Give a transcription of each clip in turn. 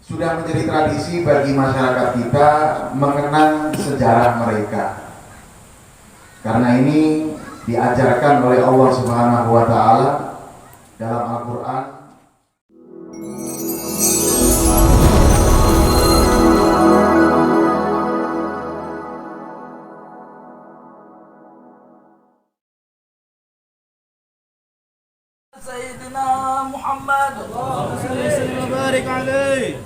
Sudah menjadi tradisi bagi masyarakat kita mengenang sejarah mereka. Karena ini diajarkan oleh Allah Subhanahu wa taala dalam Al-Qur'an. Sayyidina Muhammad Allahumma shalli wa sallim wa barik alaihi.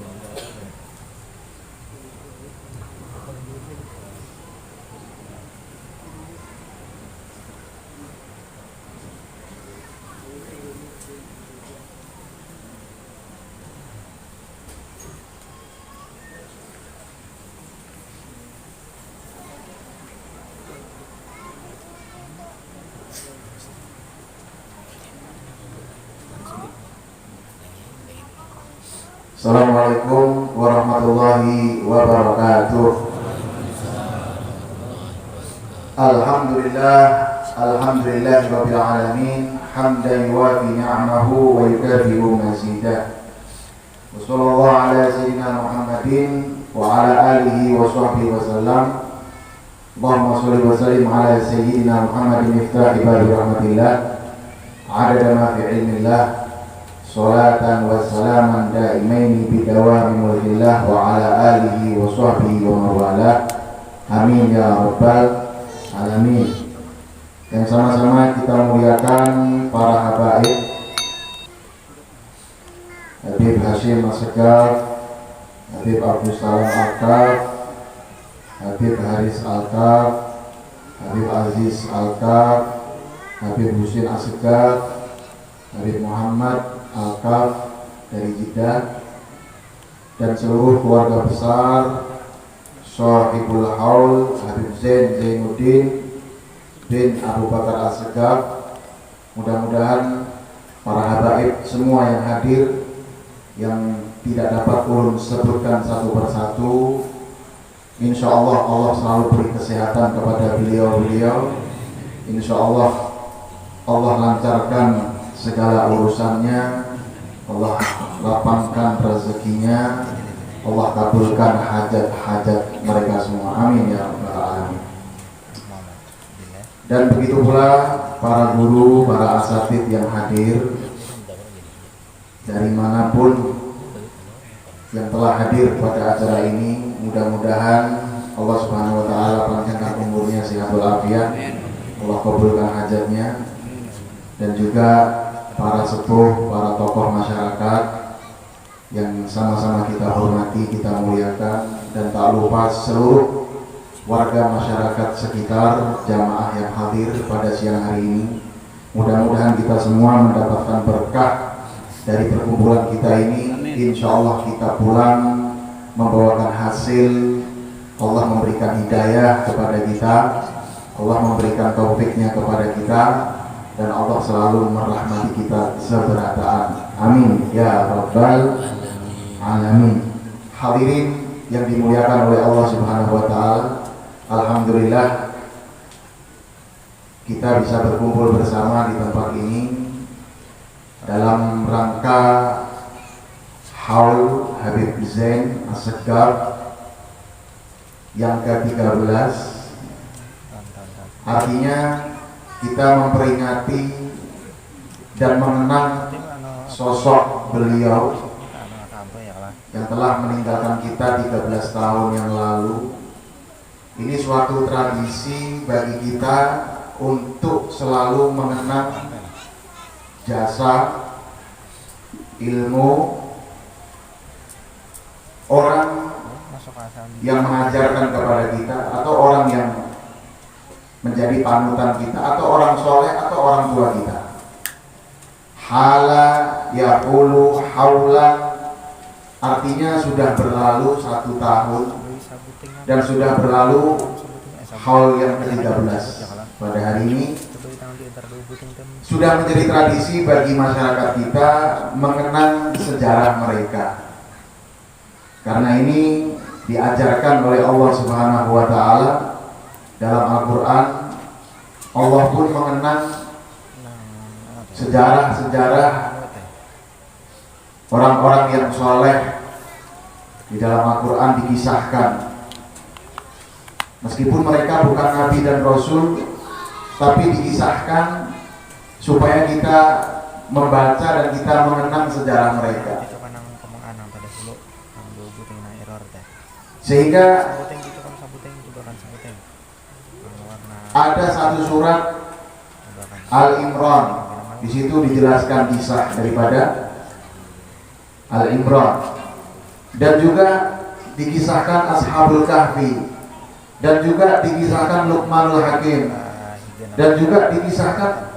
Assalamualaikum warahmatullahi wabarakatuh. Alhamdulillahirabbil alamin, hamdan yuwafi ni'amahu wa yukafi'u mazidah. Wassallallahu ala sayyidina Muhammadin wa ala alihi wa sahbihi wasallam. Allahumma shalli wa sallim ala sayyidina Muhammadin miftahi babi rahmatillah, adada ma fi ilmillah, salatan wa salaman daimaini bidawami mulkillah wa ala alihi wa sahbihi wa mawala. Amin ya rabbal alamin. Yang sama-sama kita muliakan para habaib Habib Hashim Asegaf, Habib Abdul Salam Al-Kaf, Habib Haris Al-Kaf, Habib Aziz Al-Kaf, Habib Husin Asegaf, Habib Muhammad Al-Kaf dari Jeddah, dan seluruh keluarga besar Shahibul Haul Habib Zain Zainuddin bin Abu Bakar Al-Segaf. Mudah-mudahan para habaib semua yang hadir, yang tidak dapat ulun sebutkan satu persatu, insya Allah Allah selalu beri kesehatan kepada beliau-beliau. Insya Allah Allah lancarkan segala urusannya, Allah lapangkan rezekinya, Allah kabulkan hajat-hajat mereka semua. Amin ya rabbal alamin. Dan begitu pula para guru, para asatidz yang hadir dari manapun yang telah hadir pada acara ini, mudah-mudahan Allah Subhanahu wa taala panjangkan umurnya, sehatul afiat, Allah kabulkan hajatnya. Dan juga para sepuh, para tokoh masyarakat yang sama-sama kita hormati, kita muliakan, dan tak lupa seluruh warga masyarakat sekitar, jamaah yang hadir pada siang hari ini. Mudah-mudahan kita semua mendapatkan berkah dari perkumpulan kita ini. Insya Allah kita pulang membawakan hasil. Allah memberikan hidayah kepada kita, Allah memberikan taufiknya kepada kita, dan Allah selalu merahmati kita seberataan. Amin ya rabbal alamin. Hadirin yang dimuliakan oleh Allah Subhanahu wa taala, alhamdulillah kita bisa berkumpul bersama di tempat ini dalam rangka Haul Habib Zain Asegaf yang ke-13. Artinya kita memperingati dan mengenang sosok beliau yang telah meninggalkan kita 13 tahun yang lalu. Ini suatu tradisi bagi kita untuk selalu mengenang jasa, ilmu orang yang mengajarkan kepada kita, atau orang yang menjadi panutan kita, atau orang soleh, atau orang tua kita. Hala yaqulu haula, artinya sudah berlalu 1 tahun dan sudah berlalu haul yang ke-13. Pada hari ini sudah menjadi tradisi bagi masyarakat kita mengenang sejarah mereka. Karena ini diajarkan oleh Allah Subhanahu wa taala dalam Al-Qur'an. Allah pun mengenang sejarah-sejarah orang-orang yang soleh Di dalam Al-Quran dikisahkan, meskipun mereka bukan Nabi dan Rasul, tapi dikisahkan supaya kita membaca dan kita mengenang sejarah mereka. Sehingga ada satu surat Al-Imran, di situ dijelaskan kisah daripada Al-Imran, dan juga dikisahkan Ashabul Kahfi, dan juga dikisahkan Luqmanul Hakim, dan juga dikisahkan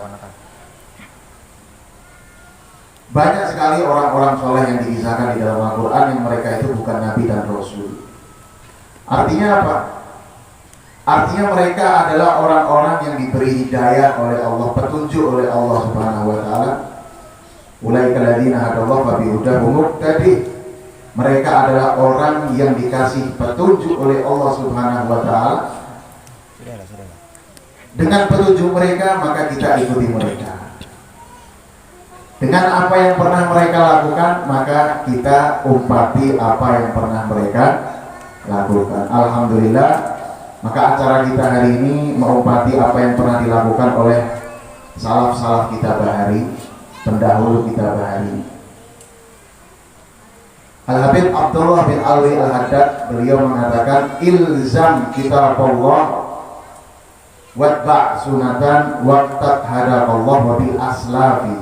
banyak sekali orang-orang soleh yang dikisahkan di dalam Al-Quran yang mereka itu bukan Nabi dan Rasul. Artinya apa? Artinya mereka adalah orang-orang yang diberi hidayah oleh Allah, petunjuk oleh Allah Subhanahu wa taala. Ulaika alladziina hadallahu fa bihudahum muqtadi. Mereka adalah orang yang dikasih petunjuk oleh Allah Subhanahu wa taala. Dengan petunjuk mereka maka kita ikuti mereka. Dengan apa yang pernah mereka lakukan maka kita umpati apa yang pernah mereka lakukan. Alhamdulillah, maka acara kita hari ini mengumpati apa yang pernah dilakukan oleh salaf-salaf kita bahari, pendahulu kita bahari. Al-Habib Abdullah bin Alwi Al-Haddad, beliau mengatakan ilzam kitabullah watba' sunatan waqtat hadallah wa bil aslafi,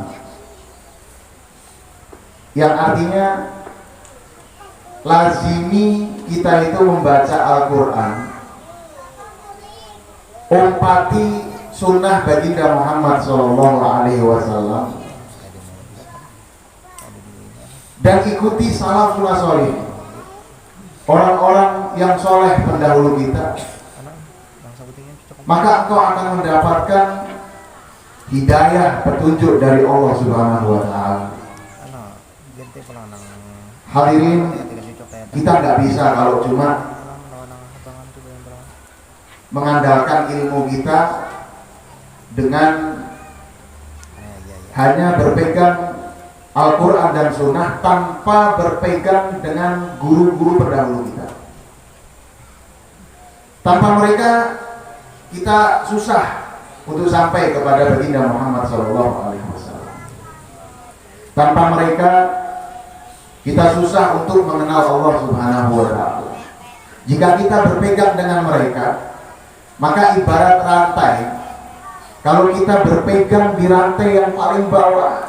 yang artinya lazimi kita itu membaca Al-Quran, umpati sunnah baginda Muhammad SAW, dan ikuti salafun sholih, orang-orang yang soleh pendahulu kita, maka engkau akan mendapatkan hidayah, petunjuk dari Allah Subhanahu wa taala. Hadirin, kita nggak bisa kalau cuma mengandalkan ilmu kita dengan hanya berpegang Al-Quran dan Sunnah tanpa berpegang dengan guru-guru pendahulu kita. Tanpa mereka kita susah untuk sampai kepada baginda Muhammad SAW. Tanpa mereka kita susah untuk mengenal Allah Subhanahu wa taala. Jika kita berpegang dengan mereka, maka ibarat rantai. Kalau kita berpegang di rantai yang paling bawah,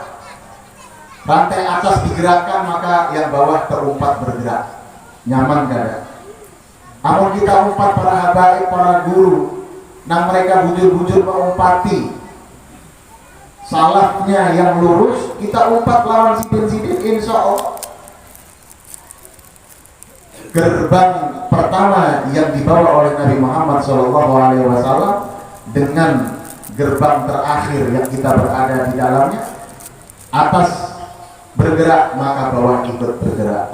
rantai atas digerakkan, maka yang bawah terumpat bergerak, nyaman kada. Namun kita umpat para habaib, para guru, nah mereka bujur-bujur mengumpati salafnya yang lurus, kita umpat lawan sipin-sipin, insya Allah gerbang pertama yang dibawa oleh Nabi Muhammad SAW dengan gerbang terakhir yang kita berada di dalamnya, atas bergerak maka bawah ikut bergerak.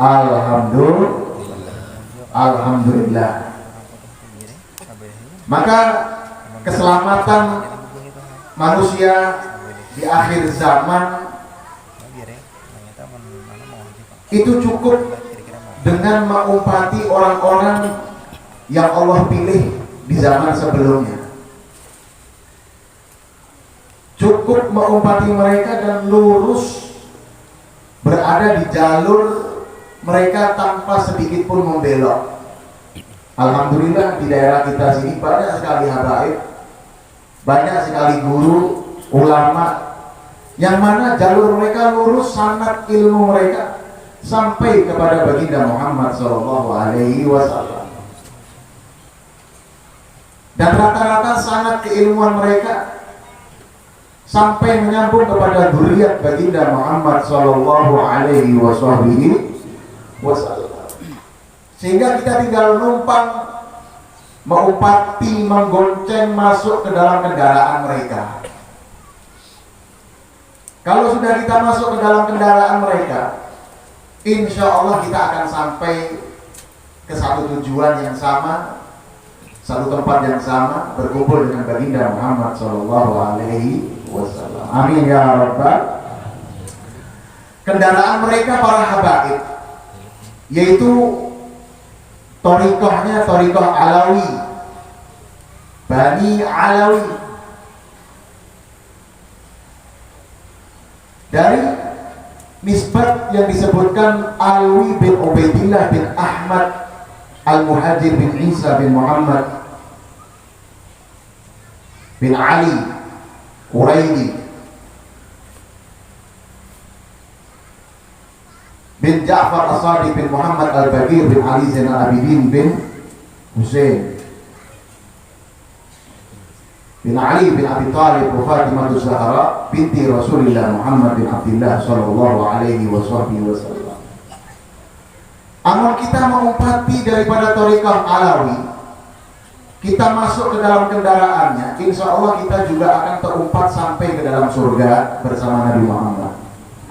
Alhamdulillah. Maka keselamatan manusia di akhir zaman itu cukup dengan mengumpati orang-orang yang Allah pilih di zaman sebelumnya. Cukup mengumpati mereka dan lurus berada di jalur mereka tanpa sedikit pun membelok. Alhamdulillah di daerah kita sini banyak sekali habaib, banyak sekali guru, ulama, yang mana jalur mereka lurus, sanad ilmu mereka sampai kepada baginda Muhammad SAW. Dan rata-rata sanad keilmuan mereka sampai menyambung kepada dzurriyyat baginda Muhammad SAW. Sehingga kita tinggal numpang, mengumpati, menggonceng masuk ke dalam kendaraan mereka. Kalau sudah kita masuk ke dalam kendaraan mereka, insya Allah kita akan sampai ke satu tujuan yang sama, satu tempat yang sama, berkumpul dengan baginda Muhammad SAW. Amin ya Rabbal. Kendaraan mereka para habaib, yaitu Thariqahnya thariqah Alawi, Bani Alawi. Dari nisbat yang disebutkan Alwi bin Ubaidillah bin Ahmad Al-Muhajir bin Isa bin Muhammad bin Ali Quraidi bin Ja'far As-Sadiq bin Muhammad Al-Bagir bin Ali Zainal Abidin bin Hussein bin Ali bin Abi Thalib wa Fatimah Zahra binti Rasulullah Muhammad bin Abdullah sallallahu alaihi wasallam. Amal kita mengumpati daripada thariqah Alawi, kita masuk ke dalam kendaraannya, insya Allah kita juga akan terumpat sampai ke dalam surga bersama Nabi Muhammad.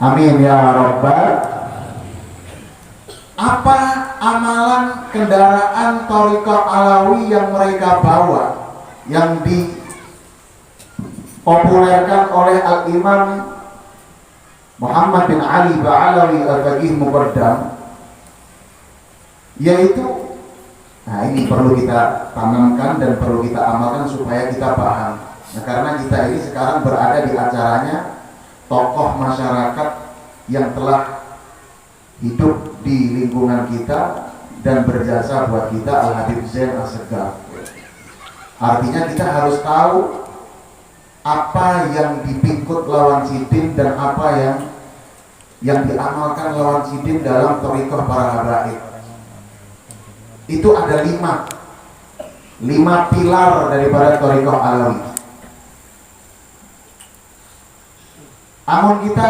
Amin ya Rabbal. Apa amalan kendaraan thariqah Alawi yang mereka bawa, yang dipopulerkan oleh Al-Imam Muhammad bin Ali Ba'alawi Al-Faqih Muqaddam, yaitu, nah ini perlu kita tanamkan dan perlu kita amalkan supaya kita paham. Nah, karena kita ini sekarang berada di acaranya tokoh masyarakat yang telah hidup di lingkungan kita dan berjasa buat kita, Al-Habib Zain Assegaf. Artinya kita harus tahu apa yang dipikut lawan sidin dan apa yang diamalkan lawan sidin dalam thariqah para habaib. Itu ada 5 pilar daripada thariqah Alawi. Amun kita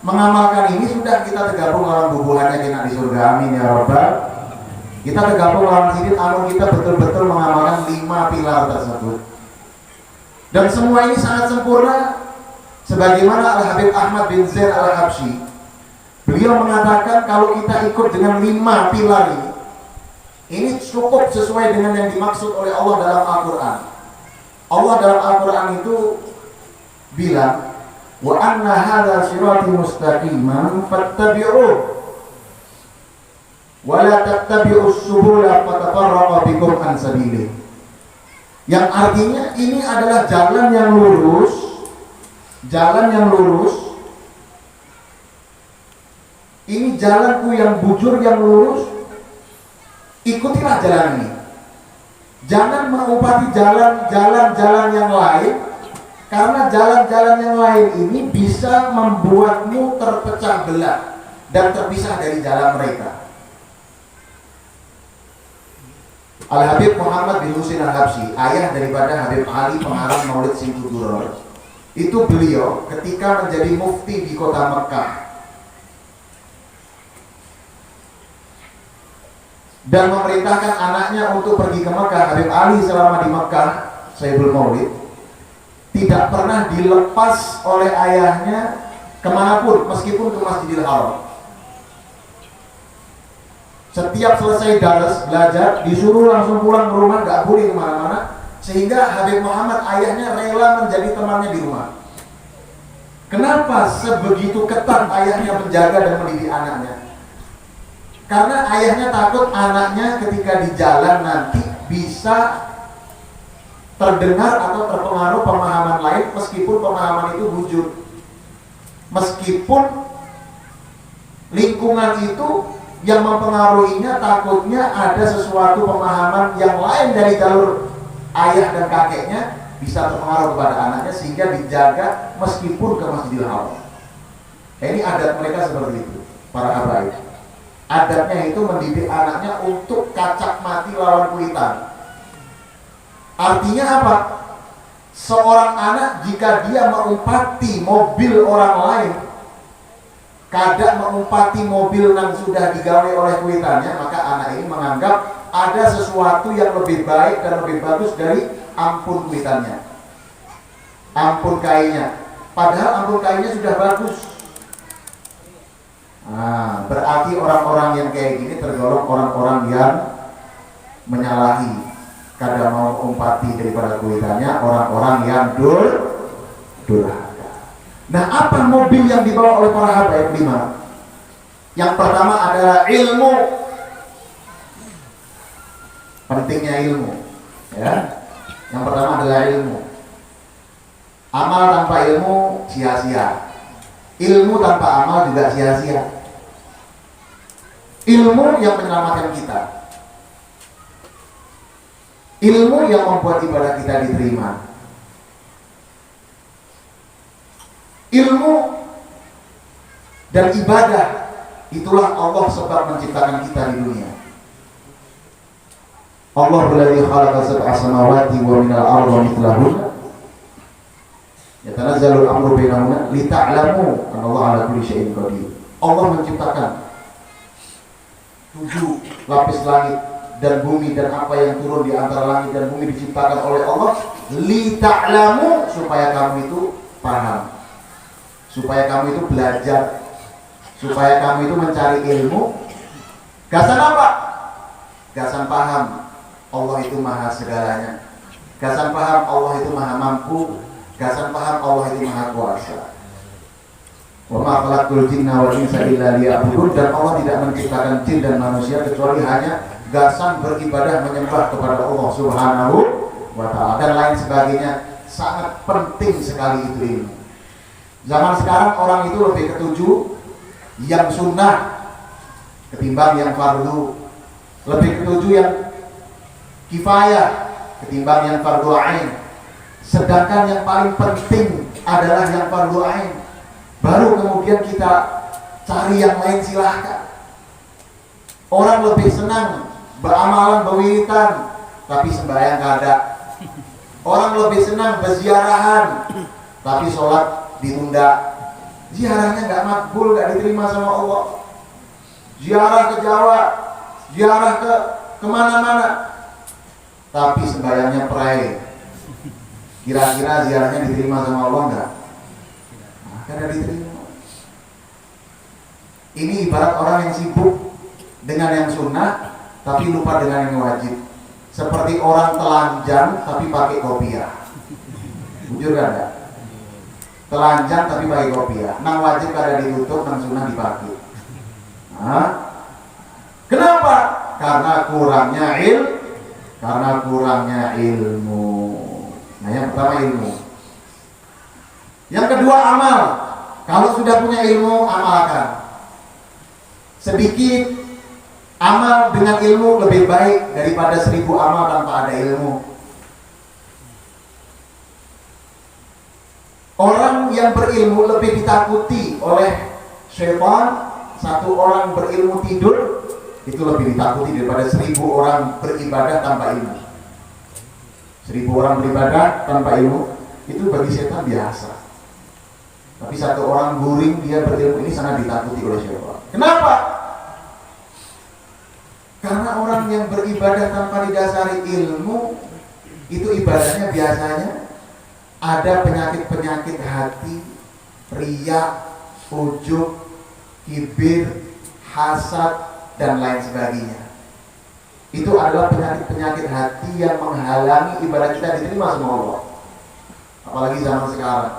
mengamalkan ini, sudah kita tergabung lawan bubuhannya kena di surga. Amin ya Rabbal. Kita tergabung lawan sidin, amun kita betul-betul mengamalkan 5 pilar tersebut. Dan semua ini sangat sempurna, sebagaimana Al-Habib Ahmad bin Zain Al-Habsyi, beliau mengatakan kalau kita ikut dengan 5 pilar ini cukup sesuai dengan yang dimaksud oleh Allah dalam Al-Quran. Allah dalam Al-Quran itu bilang, wa anna hadza sirati mustaqiman fattabi'uh wa la tattabi'us subula fatafarraqa bikum an sabilih. Yang artinya ini adalah jalan yang lurus, ini jalanku yang bujur, yang lurus, ikutilah jalan ini. Jangan mengumpati jalan-jalan yang lain, karena jalan-jalan yang lain ini bisa membuatmu terpecah belah dan terpisah dari jalan mereka. Al-Habib Muhammad bin Husain Al-Habsyi, ayah daripada Habib Ali pengarang Maulid Singkuduror, itu beliau ketika menjadi mufti di kota Mekah dan memerintahkan anaknya untuk pergi ke Mekah. Habib Ali selama di Mekah, Sayyidul Maulid, tidak pernah dilepas oleh ayahnya kemanapun, meskipun ke Masjidil Haram. Setiap selesai daras belajar, disuruh langsung pulang ke rumah, gak boleh kemana-mana. Sehingga Habib Muhammad ayahnya rela menjadi temannya di rumah. Kenapa sebegitu ketat ayahnya menjaga dan mendidik anaknya? Karena ayahnya takut anaknya ketika di jalan nanti bisa terdengar atau terpengaruh pemahaman lain, meskipun pemahaman itu wujud, meskipun lingkungan itu yang mempengaruhinya takutnya ada sesuatu pemahaman yang lain dari jalur ayah dan kakeknya bisa terpengaruh kepada anaknya, sehingga dijaga meskipun ke Masjidil Haram. Ini adat mereka seperti itu, para habaib. Adatnya itu mendidik anaknya untuk kacak mati lawan kuitan. Artinya apa? Seorang anak jika dia mengumpati mobil orang lain, kadang mengumpati mobil yang sudah digawe oleh kuitannya, maka anak ini menganggap ada sesuatu yang lebih baik dan lebih bagus dari ampun kuitannya, ampun kainnya. Padahal ampun kainnya sudah bagus. Nah, berarti orang-orang yang kayak gini tergolong orang-orang yang menyalahi, kadang mau umpati daripada kuitannya, orang-orang yang durhaka. Nah, apa mobil yang dibawa oleh para habaib 5? Yang pertama adalah ilmu. pentingnya ilmu. Ya, yang pertama adalah ilmu. Amal tanpa ilmu sia-sia. Ilmu tanpa amal juga sia-sia. Ilmu yang menyelamatkan kita. Ilmu yang membuat ibadah kita diterima. Ilmu dan ibadah, itulah Allah sebab menciptakan kita di dunia. Allah alladzi khalaqa sab'a samawati wa minal ardi mithlahunna yatanazzalul amru bainahunna lita'lamu annallaha 'ala kulli syai'in qadir. Allah menciptakan 7 lapis langit dan bumi, dan apa yang turun di antara langit dan bumi diciptakan oleh Allah lita'lamu, supaya kamu itu paham, supaya kamu itu belajar, supaya kamu itu mencari ilmu. Gasan apa? Gasan paham Allah itu maha segalanya. Gasan paham Allah itu maha mampu. Gasan paham Allah itu maha kuasa. Wa ma khalaqtul jinna wal insa illa liya'budun, dan Allah tidak menciptakan jin dan manusia kecuali hanya gasan beribadah menyembah kepada Allah Subhanahu wa ta'ala, dan lain sebagainya. Sangat penting sekali itu ilmu. Zaman sekarang orang itu lebih ketuju yang sunnah ketimbang yang fardu, lebih ketuju yang kifayah ketimbang yang fardu ain. Sedangkan yang paling penting adalah yang fardu ain. Baru kemudian kita cari yang lain, silahkan. Orang lebih senang beramalan berwiritan tapi sembahyang kada. Orang lebih senang berziarahan tapi sholat ditunda. Ziarahnya nggak makbul, nggak diterima sama Allah. Ziarah ke Jawa, ziarah ke kemana-mana, tapi sembahyangnya perai. Kira-kira ziarahnya diterima sama Allah nggak? Nah, karena diterima. Ini ibarat orang yang sibuk dengan yang sunnah tapi lupa dengan yang wajib. Seperti orang telanjang tapi pakai kopiah. Jujur kan enggak? Telanjang tapi pakai kopiah. Nang wajib kada ditutup, nang sunnah dipakai. Nah, kenapa? Karena kurangnya ilmu. Nah, yang pertama ilmu. Yang kedua amal. Kalau sudah punya ilmu, amalkan. Sedikit amal dengan ilmu lebih baik daripada 1000 amal tanpa ada ilmu. Orang yang berilmu lebih ditakuti oleh syaitan. Satu orang berilmu tidur itu lebih ditakuti daripada 1000 orang beribadah tanpa ilmu. 1000 orang beribadah tanpa ilmu itu bagi setan biasa. Tapi satu orang guring dia berilmu, ini sangat ditakuti oleh syaitan. Kenapa? Karena orang yang beribadah tanpa didasari ilmu itu ibadahnya biasanya ada penyakit-penyakit hati, riya, ujub, kibir, hasad, dan lain sebagainya. Itu adalah penyakit-penyakit hati yang menghalangi ibadah kita diterima sama Allah. Apalagi zaman sekarang.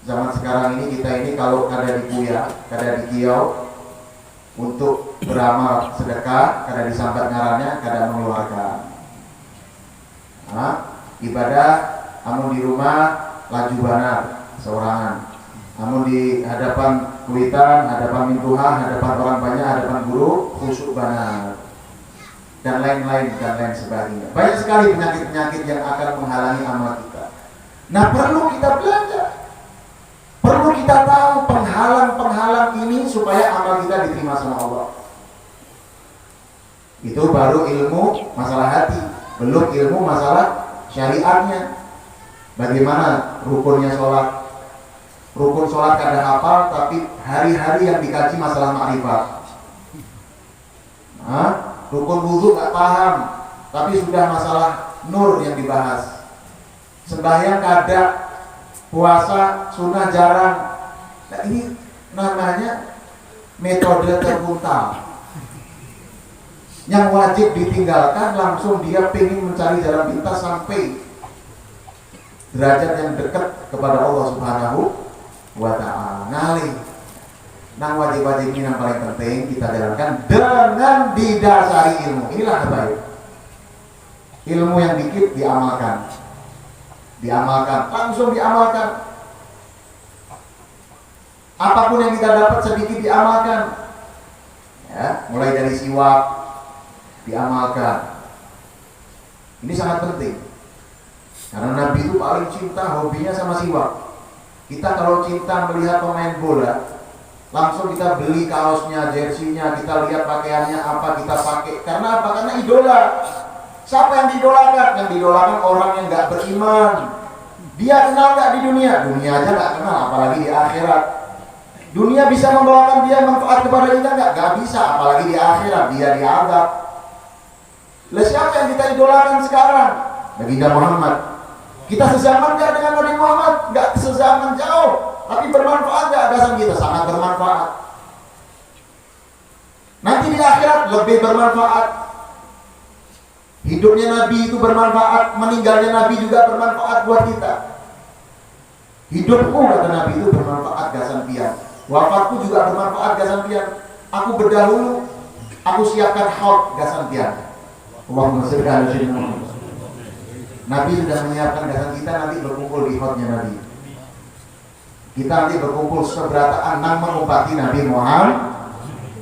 Zaman sekarang ini kita ini kalau kada dikuya, kada dikiau untuk beramal sedekah, kada disambat ngarannya, kada mengeluarkan. Nah, ibadah amun di rumah laju banar seorangan. Namun di hadapan kuitan, hadapan mintuha, hadapan orang banyak, hadapan guru, khusyuk banar, dan lain-lain dan lain sebagainya. Banyak sekali penyakit-penyakit yang akan menghalangi amal kita. Nah, perlu kita belajar, perlu kita tahu penghalang-penghalang ini supaya amal kita diterima sama Allah. Itu baru ilmu masalah hati, belum ilmu masalah syariatnya. Bagaimana rukunnya sholat? Rukun sholat kada hafal, tapi hari-hari yang dikaji masalah ma'rifat. Nah, rukun wudhu gak paham, tapi sudah masalah nur yang dibahas. Sembahyang kada, puasa sunnah jarang. Nah, ini namanya metode terpuntal. Yang wajib ditinggalkan, langsung dia pengen mencari jalan pintas sampai derajat yang dekat kepada Allah Subhanahu wa ta'ala. Ngalih. Nah, wajib-wajib ini yang paling penting kita jalankan dengan didasari ilmu. Inilah terbaik. Ilmu yang dikit diamalkan, langsung diamalkan. Apapun yang kita dapat sedikit diamalkan. Ya, mulai dari siwak diamalkan. Ini sangat penting. Karena Nabi itu paling cinta, hobinya sama siwak. Kita kalau cinta melihat pemain bola, langsung kita beli kaosnya, jersinya, kita lihat pakaiannya apa, kita pakai. Karena apa? Karena idola. Siapa yang didolakan? Yang didolakan orang yang gak beriman. Dia kenal gak di dunia? Dunia aja gak kenal, apalagi di akhirat. Dunia bisa membawakan dia manfaat kepada kita gak? Gak bisa, apalagi di akhirat. Dia diadab. Lah siapa yang kita idolakan sekarang? Baginda Muhammad. Kita sezaman gak dengan Nabi Muhammad? Gak sezaman, jauh. Tapi bermanfaat gak agasan kita? Sangat bermanfaat. Nanti di akhirat lebih bermanfaat. Hidupnya Nabi itu bermanfaat, meninggalnya Nabi juga bermanfaat buat kita. Hidupku, kata Nabi, itu bermanfaat gasan pian. Wafatku juga bermanfaat gasan pian. Aku berdahulu, aku siapkan haud gasan pian. Allahumma sholli ala sayyidina Muhammad. Nabi sudah menyiapkan gasan kita nanti berkumpul di haudnya Nabi. Kita nanti berkumpul seberataan nang mengumpati Nabi Muhammad.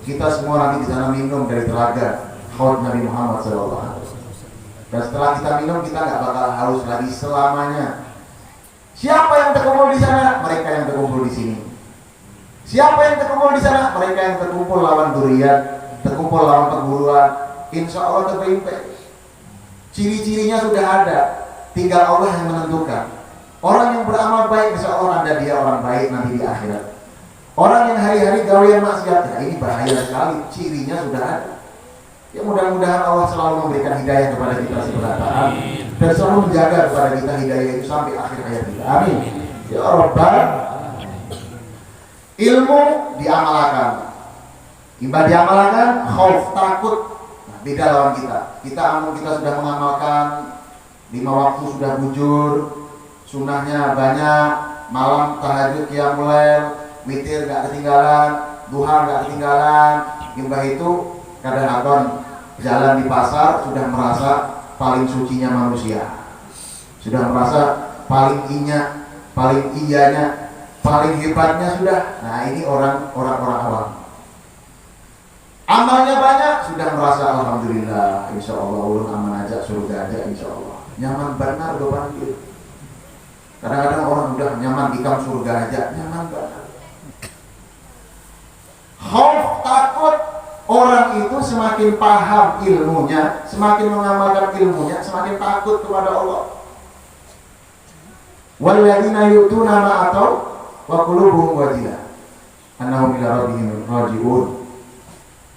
Kita semua nanti di sana minum dari telaga haud Nabi Muhammad SAW. Dan setelah kita minum, kita nggak bakal haus lagi selamanya. Siapa yang terkumpul di sana? Mereka yang terkumpul di sini. Siapa yang terkumpul di sana? Mereka yang terkumpul lawan durian, terkumpul lawan perguruan. Insya Allah terpimpi. Ciri-cirinya sudah ada, tinggal Allah yang menentukan. Orang yang beramal baik, insya Allah ada dia orang baik nanti di akhirat. Orang yang hari-hari gawean maksiat, ya ini bahaya sekali. Cirinya sudah ada. Ya mudah-mudahan Allah selalu memberikan hidayah kepada kita seberataan dan selalu menjaga kepada kita hidayah itu sampai akhir hayat kita. Amin. Ya Rabbal. Ilmu diamalkan, ibadah diamalkan, khauf takut. Nah, beda lawan kita. Kita sudah mengamalkan 5 waktu sudah bujur, sunnahnya banyak, malam tahajud qiyamul lail, witir gak ketinggalan, duha gak ketinggalan. Imbah itu kadang-kadang jalan di pasar sudah merasa paling sucinya manusia, sudah merasa paling iyanya, paling hebatnya sudah. Nah ini orang-orang awam. Amalnya banyak, sudah merasa alhamdulillah, insya Allah ulun aman aja, surga aja insya Allah. Nyaman benar udah panggil. Kadang-kadang orang udah nyaman ikam surga aja, nyaman benar. Khauf takut. Orang itu semakin paham ilmunya, semakin mengamalkan ilmunya, semakin takut kepada Allah. Walladzina yu'tuna ma atau wa qulubuhum wajilah annahum ila rabbihim raji'un.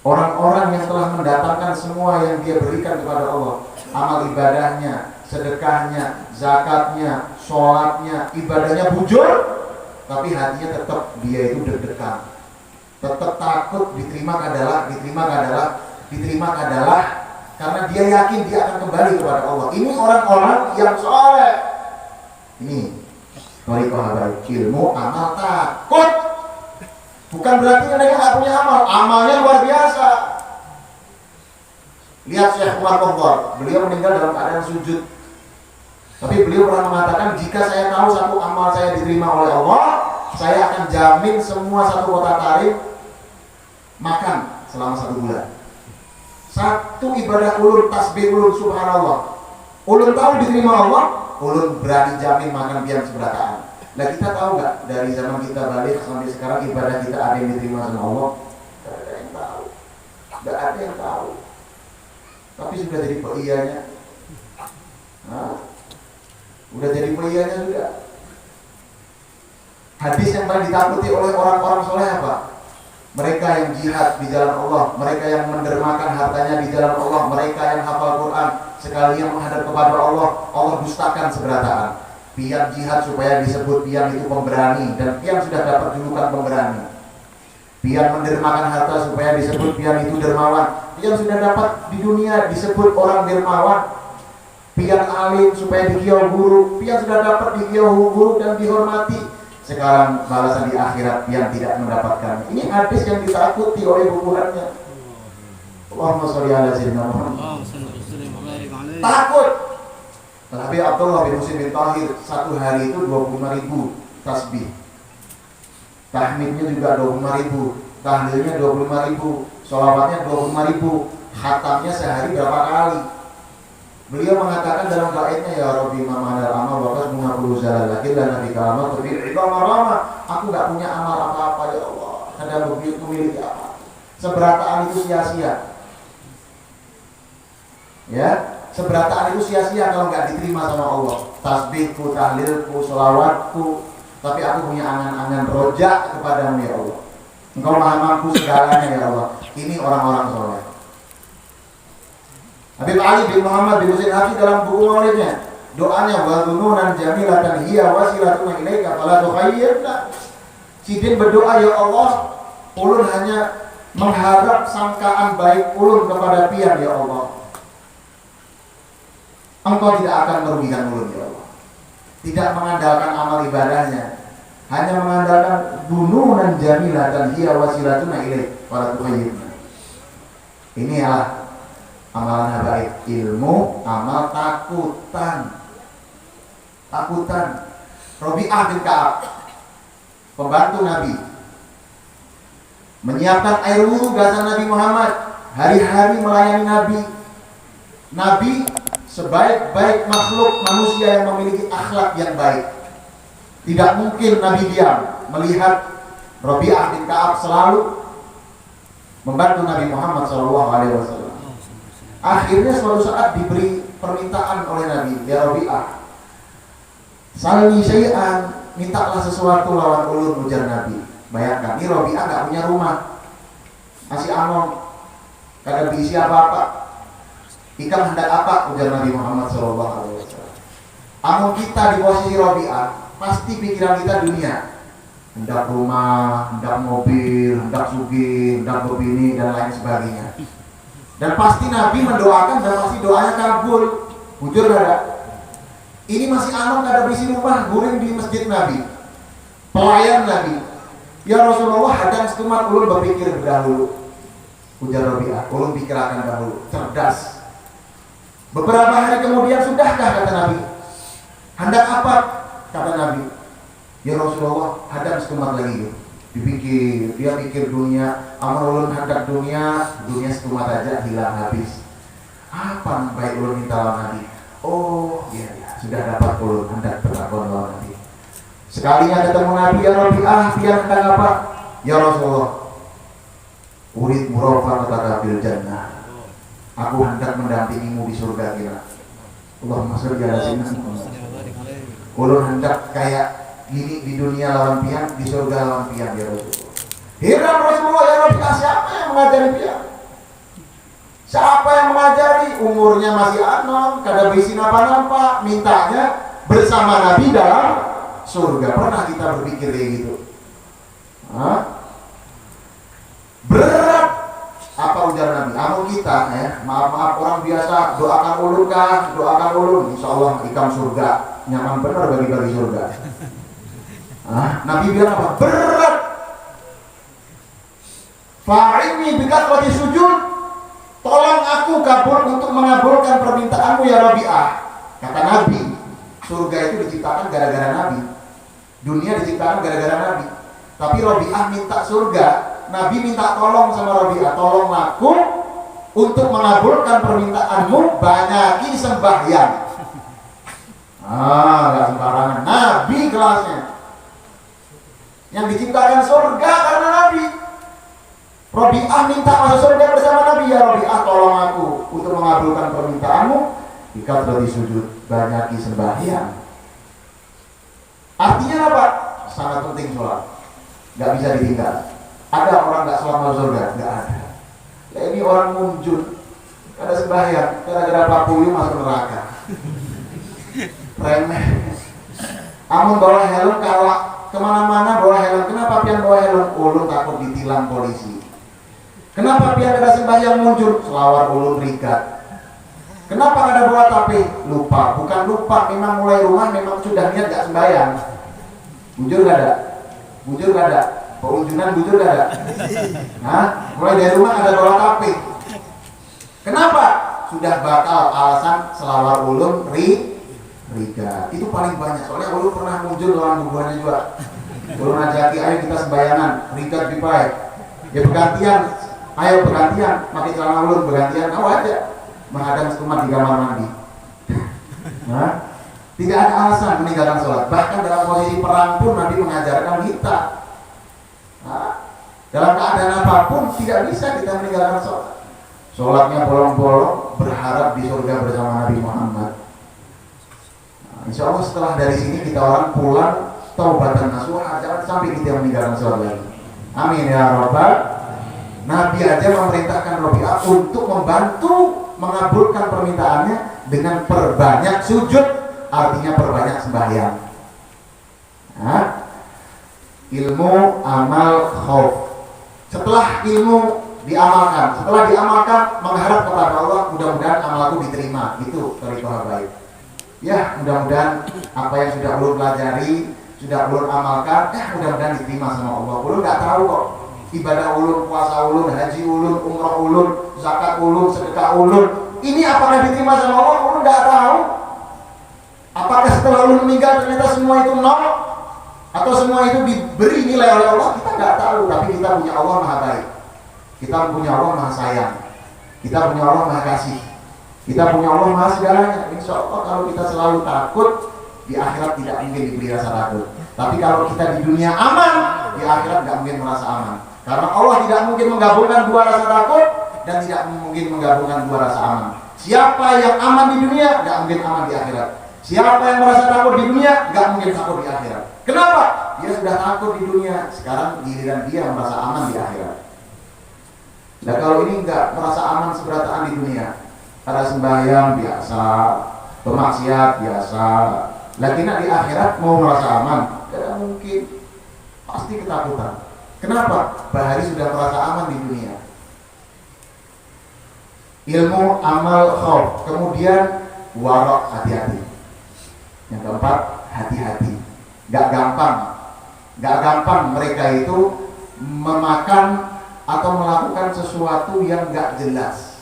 Orang-orang yang telah mendatangkan semua yang dia berikan kepada Allah, amal ibadahnya, sedekahnya, zakatnya, sholatnya, ibadahnya bujur, tapi hatinya tetap dia itu deg-degan. Tetap takut diterima adalah karena dia yakin dia akan kembali kepada Allah. Ini orang-orang yang soleh. Ini thariqah baik, ilmu, amal, takut. Bukan berarti mereka nggak punya amal. Amalnya luar biasa. Lihat Syekh Umar Qadhdar, beliau meninggal dalam keadaan sujud. Tapi beliau pernah mengatakan, jika saya tahu satu amal saya diterima oleh Allah, saya akan jamin semua satu kota tarik makan selama 1 bulan. Satu ibadah ulun, tasbih ulun, subhanallah, ulun tahu diterima Allah, ulun berani jamin makan pian seberataan. Nah kita tahu gak dari zaman kita balik sampai sekarang ibadah kita ada yang diterima sama Allah? Gak ada yang tahu. Gak ada yang tahu. Tapi sudah jadi peianya. Udah jadi peianya sudah. Hadis yang paling ditakuti oleh orang-orang soleh apa? Mereka yang jihad di jalan Allah, mereka yang mendermakan hartanya di jalan Allah, mereka yang hafal Quran, sekali yang menghadap kepada Allah, Allah dustakan seberataan. Pian jihad supaya disebut pian itu pemberani, dan pian sudah dapat julukan pemberani. Pian mendermakan harta supaya disebut pian itu dermawan. Pian sudah dapat di dunia disebut orang dermawan. Pian alim supaya dikiau guru, pian sudah dapat dikiau guru dan dihormati. Sekarang balasan di akhirat yang tidak mendapatkan. Ini hadis yang ditakuti oleh bukuannya. Allahumma sholli ala sayyidina Muhammad. Takut. Tapi Abdullah bin Husain bin Tahir satu hari itu 25.000 tasbih. Tahmidnya juga 25.000, tahlilnya 25.000, sholawatnya 25.000, khatamnya sehari berapa kali. Beliau mengatakan dalam baitnya, ya Rabbi mamahadal amal wakas mengabulu zalalakin dan nabi kalamat terbit rama. Aku gak punya amal apa-apa ya Allah, ada memiliki apa. Seberataan itu sia-sia. Ya, seberataan itu sia-sia kalau gak diterima sama Allah. Tasbihku, tahlilku, sholawatku, tapi aku punya angan-angan rojak kepadamu ya Allah. Engkau maha mampu segalanya ya Allah. Ini orang-orang soleh. Habib Ali bin Muhammad bin Husain Hafiz dalam buku maulidnya, doanya wa dhununan jamilatan hiya wasilatuna ilaika fala tukhayyirna. Sidin berdoa, ya Allah, ulun hanya mengharap sangkaan baik ulun kepada pian ya Allah. Engkau tidak akan merugikan ulun ya Allah. Tidak mengandalkan amal ibadahnya, hanya mengandalkan dhununan jamilatan hiya wasilatuna ilaika fala tukhayyirna. Ini adalah amalan habaib, ilmu, amal takutan. Rabi'ah bin Ka'ab, pembantu Nabi, menyiapkan air wudhu gasan Nabi Muhammad, hari-hari melayani Nabi. Nabi sebaik-baik makhluk manusia yang memiliki akhlak yang baik. Tidak mungkin Nabi diam melihat Rabi'ah bin Ka'ab selalu membantu Nabi Muhammad SAW. Akhirnya suatu saat diberi permintaan oleh Nabi, ya Rabi'ah, salni syai'an, mintalah sesuatu lawan ulun, ujar Nabi. Bayangkan, ini Rabi'ah gak punya rumah, masih among, kagak diisi apa-apa. Ikam hendak apa, ujar Nabi Muhammad SAW. Among kita di posisi Rabi'ah, pasti pikiran kita dunia. Hendak rumah, hendak mobil, hendak sugih, hendak berbini, dan lain sebagainya. Dan pasti Nabi mendoakan dan pasti doanya kabul. Bujur ada. Ini masih anak ada berisi rumah, guring di masjid Nabi. Pelayan Nabi. Ya Rasulullah, hadang setumat ulun berpikir dahulu. Ujar Rabi'ah, ulun pikirkan dahulu. Cerdas. Beberapa hari kemudian, sudahkah kata Nabi? Hendak apa? Kata Nabi. Ya Rasulullah, hadang setumat lagi. Dipikir, dia pikir dunia, amal ulun hendak dunia setumat aja hilang habis. Apa baik ulun minta lawan Nabi? Oh iya, sudah dapat ulun hendak bertakon lawan Nabi. Sekalinya ketemu Nabi, ya Rabi'ah, dia hendak apa? Ya Rasulullah, urid murafaqataka fil jannah. Aku hendak mendampingimu di surga kita. Allahumma sholli ala sayyidina Muhammad. Ulun hendak kayak gini di dunia lawan pian, di surga lawan pian ya Rasulullah. Heran Rasulullah, ya Rasulullah, siapa yang mengajari pian? Siapa yang mengajari? Umurnya masih anom, kada berisi napa-napa, mintanya bersama Nabi dalam surga. Pernah kita berpikir kayak gitu? Hah? Berat. Apa ujar Nabi? Anu kita ya, maaf orang biasa doakan ulun kah? Doakan ulun, insya Allah ikam surga. Nyaman benar bagi surga. Nabi bilang apa? Berat. Fa'ini bikatwati sujud. Tolong aku kabul untuk mengabulkan permintaanmu ya Rabi'ah. Kata Nabi, surga itu diciptakan gara-gara Nabi. Dunia diciptakan gara-gara Nabi. Tapi Rabi'ah minta surga. Nabi minta tolong sama Rabi'ah, tolong aku untuk mengabulkan permintaanmu, banyaki sembahyang. Gak sembarangan. Nabi kelasnya. Yang diciptakan surga karena Nabi. Rabi'ah minta masuk surga bersama Nabi. Ya Rabi'ah, tolong aku untuk mengabulkan permintaanmu. Ikat berarti sujud, banyaki sembahyang. Artinya apa? Sangat penting sholat. Gak bisa ditinggal. Ada orang gak sholat masuk surga? Gak ada. Ya ini orang munjul. Ada sembahyang, gara-gara papuyuh masuk neraka. Remeh. Amun bawa helm kalau kemana-mana bawa helm. Kenapa pian bawa helm? Ulun takut ditilang polisi. Kenapa pian ada sembahyang muncul? Selawar ulun rigat. Kenapa ada bawa tapi? Lupa. Bukan lupa, memang mulai rumah memang sudah niat gak sembahyang. Bujur gak ada? Bujur gak ada? Pengunjunan bujur gak ada? Mulai dari rumah ada bawa tapi. Kenapa? sudah bakal alasan selawar ulun riga. Itu paling banyak. Soalnya ulun pernah muncul dalam hubungannya juga. Ulun ajaki, ayo kita sembayangan, riga dipakai. Ya bergantian, ayo bergantian, pakai celana ulun bergantian, kau aja menghadap umat di kamar mandi. Nah, tidak ada alasan meninggalkan sholat. Bahkan dalam posisi perang pun Nabi mengajarkan kita. Nah, dalam keadaan apapun tidak bisa kita meninggalkan sholat. Sholatnya bolong-bolong, berharap di surga bersama Nabi Muhammad. Nah, insya Allah setelah dari sini kita orang pulang taubatan nasuha, jangan sampai kita meninggalkan sholat lagi. Amin ya Rabbal. Nabi aja memerintahkan Rabi'ah untuk membantu mengabulkan permintaannya dengan perbanyak sujud, artinya perbanyak sembahyang. Nah, ilmu, amal, khauf. Setelah ilmu diamalkan, mengharap kepada Allah, mudah-mudahan amalku diterima. Itu thariqah baik. Ya, mudah-mudahan apa yang sudah ulun pelajari, sudah ulun amalkan, mudah-mudahan diterima sama Allah. Ulun nggak tahu kok ibadah ulun, puasa ulun, haji ulun, umrah ulun, zakat ulun, sedekah ulun, ini apakah diterima sama Allah? Ulun nggak tahu. Apakah setelah ulun meninggal ternyata semua itu nol, atau semua itu diberi nilai oleh Allah? Kita nggak tahu. Tapi kita punya Allah maha baik, kita punya Allah maha sayang, kita punya Allah maha kasih, kita punya Allah maha segalanya. Insya Allah kalau kita selalu takut, di akhirat tidak mungkin diberi rasa takut. Tapi kalau kita di dunia aman, di akhirat nggak mungkin merasa aman. Karena Allah tidak mungkin menggabungkan dua rasa takut dan tidak mungkin menggabungkan dua rasa aman. Siapa yang aman di dunia, nggak mungkin aman di akhirat. Siapa yang merasa takut di dunia, nggak mungkin takut di akhirat. Kenapa? Dia sudah takut di dunia, sekarang giliran dia merasa aman di akhirat. Nah kalau ini nggak merasa aman seberataan di dunia, ada sembahyang biasa, pemaksiat biasa, lagi di akhirat mau merasa aman, tidak mungkin, pasti ketakutan. Kenapa? Bahari sudah merasa aman di dunia. Ilmu, amal, khauf. Kemudian warok, hati-hati. Yang keempat, hati-hati. Gak gampang mereka itu memakan atau melakukan sesuatu yang gak jelas.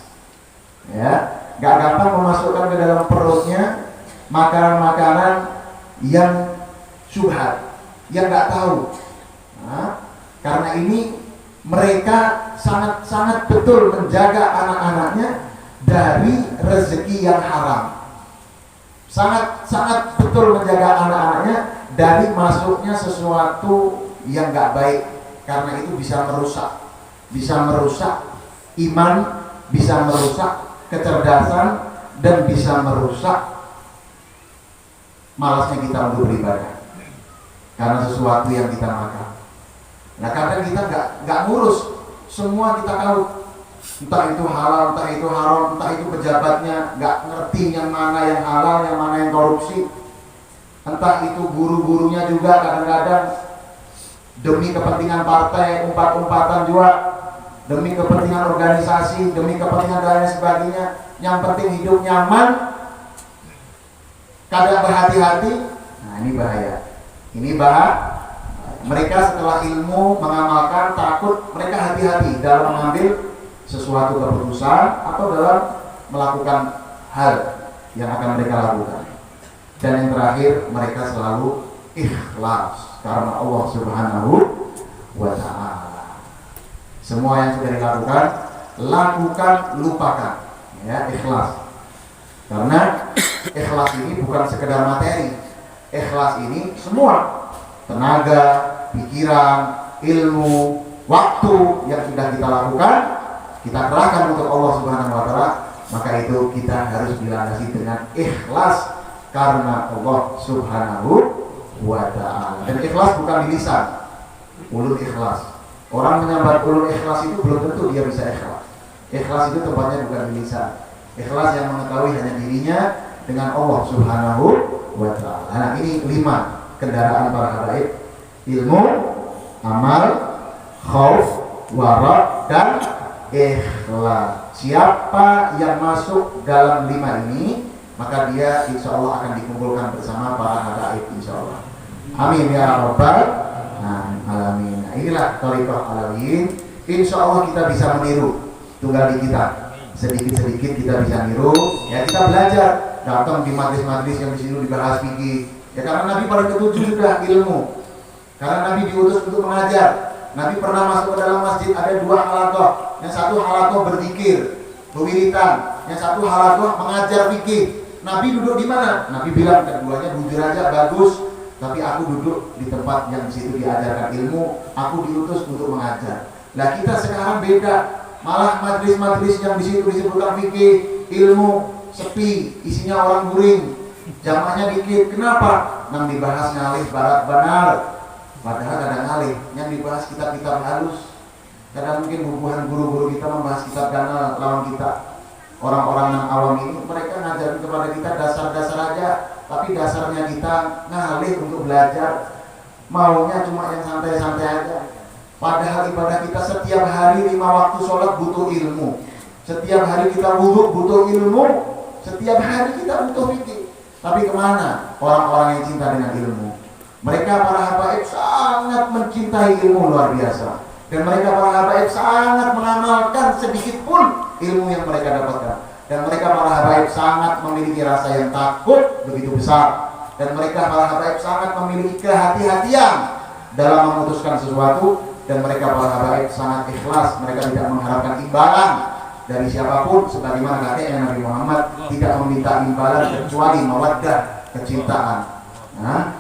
Ya, gak gampang memasukkan ke dalam perutnya makanan-makanan yang syubhat, yang gak tahu. Nah, karena ini mereka sangat betul menjaga anak-anaknya dari rezeki yang haram. Sangat betul menjaga anak-anaknya dari masuknya sesuatu yang gak baik. Karena itu bisa merusak iman, bisa merusak kecerdasan, dan bisa merusak malasnya kita untuk beribadah. Karena sesuatu yang kita makan. Nah kadang kita nggak ngurus, semua kita tahu, entah itu halal, entah itu haram, entah itu pejabatnya nggak ngerti yang mana yang halal, yang mana yang korupsi, entah itu guru-gurunya juga kadang-kadang demi kepentingan partai, umpat-umpatan juga, demi kepentingan organisasi, demi kepentingan dan lain sebagainya, yang penting hidup nyaman, kadang berhati-hati. Nah ini bahaya, ini bahaya. Mereka setelah ilmu mengamalkan, takut, mereka hati-hati dalam mengambil sesuatu keputusan atau dalam melakukan hal yang akan mereka lakukan. Dan yang terakhir, mereka selalu ikhlas karena Allah Subhanahu wa ta'ala. Semua yang sudah dilakukan, lakukan, lupakan, ya, ikhlas. Karena ikhlas ini bukan sekedar materi. Ikhlas ini semua, tenaga, pikiran, ilmu, waktu yang sudah kita lakukan, kita kerahkan untuk Allah Subhanahu wa ta'ala, maka itu kita harus dilandasi dengan ikhlas karena Allah Subhanahu wa ta'ala. Dan ikhlas bukan di lisan, ulul ikhlas. Orang menyambat ulul ikhlas itu belum tentu dia bisa ikhlas. Ikhlas itu tempatnya bukan di lisan. Ikhlas yang mengetahui hanya dirinya dengan Allah Subhanahu wa ta'ala. Nah ini 5 kendaraan para habaib: ilmu, amal, khauf, wara, dan ikhlas. Siapa yang masuk dalam 5 ini, maka dia insya Allah akan dikumpulkan bersama para habaib insya Allah. Amin ya rabbal alamin. Nah, inilah thariqah alawiyyin. Insya Allah kita bisa meniru tunggal di kita sedikit-sedikit kita bisa niru, ya kita belajar, datang di majlis-majlis yang di sini dibahas fikih. Ya karena Nabi paling ketujuh sudah ilmu. Karena Nabi diutus untuk mengajar. Nabi pernah masuk ke dalam masjid, ada 2 halaqah. Yang satu halaqah berzikir, berwiritan. Yang satu halaqah mengajar fikih. Nabi duduk di mana? Nabi bilang keduanya jujur aja bagus, tapi aku duduk di tempat yang di situ diajarkan ilmu. Aku diutus untuk mengajar. Nah kita sekarang beda. Malah majlis-majlis yang di situ disebutkan fikih, ilmu sepi, isinya orang guring, jamaahnya dikit. Kenapa? Yang dibahas ngalih barat benar, padahal ada ngalih. Yang dibahas kitab-kitab halus. Karena mungkin hubungan guru-guru kita membahas kitab ganal lawan kita. Orang-orang yang awam ini mereka ngajarin kepada kita dasar-dasar aja, tapi dasarnya kita ngalih untuk belajar. Maunya cuma yang santai-santai aja. Padahal ibadah kita setiap hari 5 waktu sholat butuh ilmu. Setiap hari kita wudhu butuh ilmu. Setiap hari kita butuh fikih. Tapi kemana orang-orang yang cinta dengan ilmu? Mereka para habaib sangat mencintai ilmu luar biasa. Dan mereka para habaib sangat mengamalkan sedikit pun ilmu yang mereka dapatkan. Dan mereka para habaib sangat memiliki rasa yang takut begitu besar. Dan mereka para habaib sangat memiliki kehati-hatian dalam memutuskan sesuatu. Dan mereka para habaib sangat ikhlas, mereka tidak mengharapkan imbalan dari siapapun, sebagaimana kakeknya Nabi Muhammad tidak meminta imbalan kecuali mawaddah, kecintaan. Nah,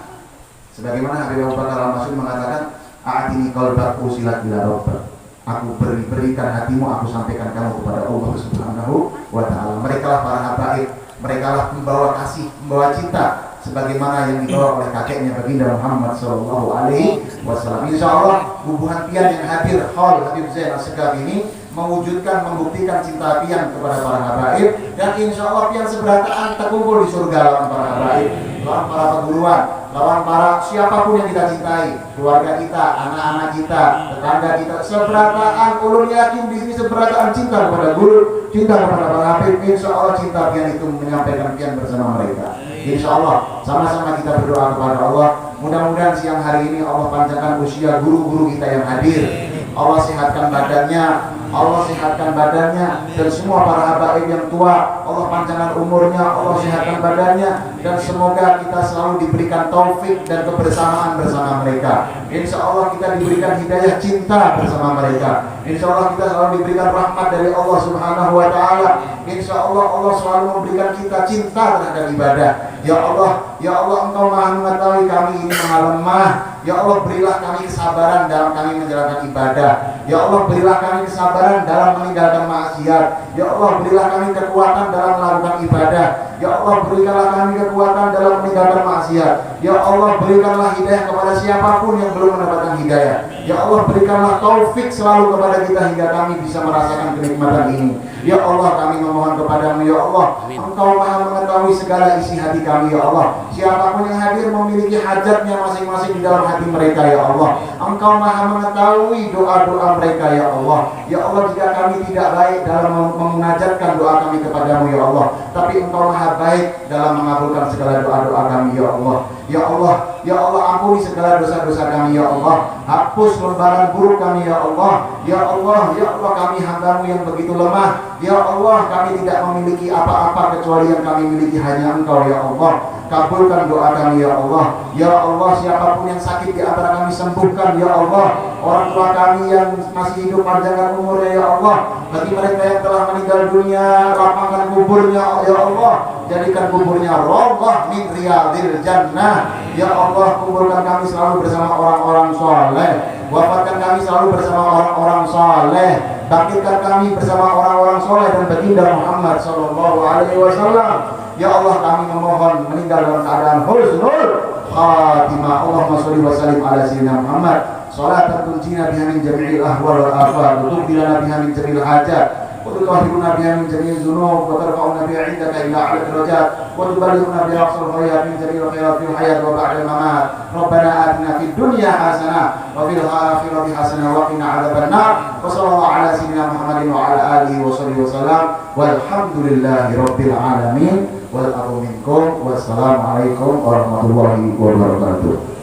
sebagaimana Habib Abu Bakar Al-Masyhur mengatakan, "A'tini qalbaka usilat ila rabbak." Aku berikan hatimu, aku sampaikan kamu kepada Allah Subhanahu wa taala. Mereka lah para habaib, mereka lah pembawa kasih, pembawa cinta, sebagaimana yang dibawa oleh kakeknya baginda Muhammad sallallahu alaihi wasallam. Insyaallah hubungan pian yang hadir Khol Habib Zain As-Segaf ini mewujudkan, membuktikan cinta pian kepada para habaib, dan insyaallah pian seberataan terkumpul di surga lawan para habaib, lawan para perguruan, lawan para siapapun yang kita cintai, keluarga kita, anak-anak kita, tetangga kita, seberataan. Ulun yakin di sini seberataan cinta kepada guru, cinta kepada para habib. Insyaallah cinta pian itu menyampaikan pian bersama mereka. Insyaallah sama-sama kita berdoa kepada Allah. Mudah-mudahan siang hari ini Allah panjangkan usia guru-guru kita yang hadir. Allah sehatkan badannya, Allah sehatkan badannya, dan semua para habaib yang tua Allah panjangkan umurnya, Allah sehatkan badannya, dan semoga kita selalu diberikan taufik dan kebersamaan bersama mereka. Insya Allah kita diberikan hidayah cinta bersama mereka. Insya Allah kita selalu diberikan rahmat dari Allah Subhanahu wa taala. Insya Allah Allah selalu memberikan kita cinta terhadap ibadah. Ya Allah Engkau Maha mengetahui kami ini maha lemah. Ya Allah berilah kami kesabaran dalam kami menjalankan ibadah. Ya Allah berilah kami kesabaran dalam meninggalkan maksiat. Ya Allah berilah kami kekuatan dalam melakukan ibadah. Ya Allah berikanlah kami kekuatan dalam meninggalkan maksiat. Ya Allah berikanlah hidayah kepada siapapun yang belum mendapatkan hidayah. Ya Allah berikanlah taufik selalu kepada kita hingga kami bisa merasakan kenikmatan ini. Ya Allah kami memohon kepadamu ya Allah, Engkau Maha mengetahui segala isi hati kami ya Allah. Siapapun yang hadir memiliki hajatnya masing-masing di dalam hati mereka ya Allah. Engkau Maha mengetahui doa-doa mereka ya Allah. Ya Allah jika kami tidak baik dalam memunajatkan doa kami kepadamu ya Allah, tapi Engkau Maha baik dalam mengabulkan segala doa-doa kami ya Allah. Ya Allah ampuni segala dosa-dosa kami ya Allah. Hapus lembaran buruk kami ya Allah. Ya Allah kami hambamu yang begitu lemah. Ya Allah kami tidak memiliki apa-apa kecuali yang kami miliki hanya Engkau ya Allah. Kabulkan doa kami ya Allah. Ya Allah siapapun yang sakit di antara kami sembuhkan ya Allah. Orang tua kami yang masih hidup panjangkan umurnya ya Allah. Bagi mereka yang telah meninggal dunia lapangkan kuburnya ya Allah. Jadikan kuburnya rawdah min riyadil jannah. Ya Allah kuburkan kami selalu bersama orang-orang saleh. Wafatkan kami selalu bersama orang-orang saleh. Bangkitkan kami bersama orang-orang saleh dan baginda Muhammad sallallahu alaihi wasallam. Ya Allah kami memohon meninggal dalam keadaan husnul khatimah. Allahumma sholli wa sallim ala sayyidina Muhammad salatan tunjina biha min jami'il ahwal wal afat wa tuqbilana biha min jami'il hajat wa tutahhiruna biha min jami'il dhunub wa tarfa'una biha 'indaka ila 'ala darajat wa tuballighuna biha aqsal khairat min jami'il khairat fil hayat wa ba'da al-mamat. Rabbana atina fid dunya hasanah wa fil akhirati hasanah wa qina 'adzabannar. Wa sallallahu ala sayyidina Muhammadin wa ala alihi wa sahbihi wasallam. Walhamdulillahi rabbil alamin. Wal minkum. Wassalamualaikum warahmatullahi wabarakatuh.